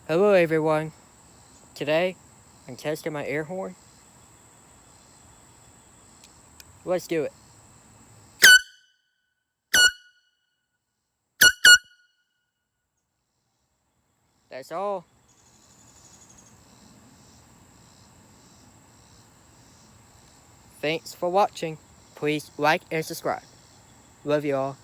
Hello everyone. Today, I'm testing my air horn. Let's do it. That's all. Thanks for watching. Please like and subscribe. Love you all.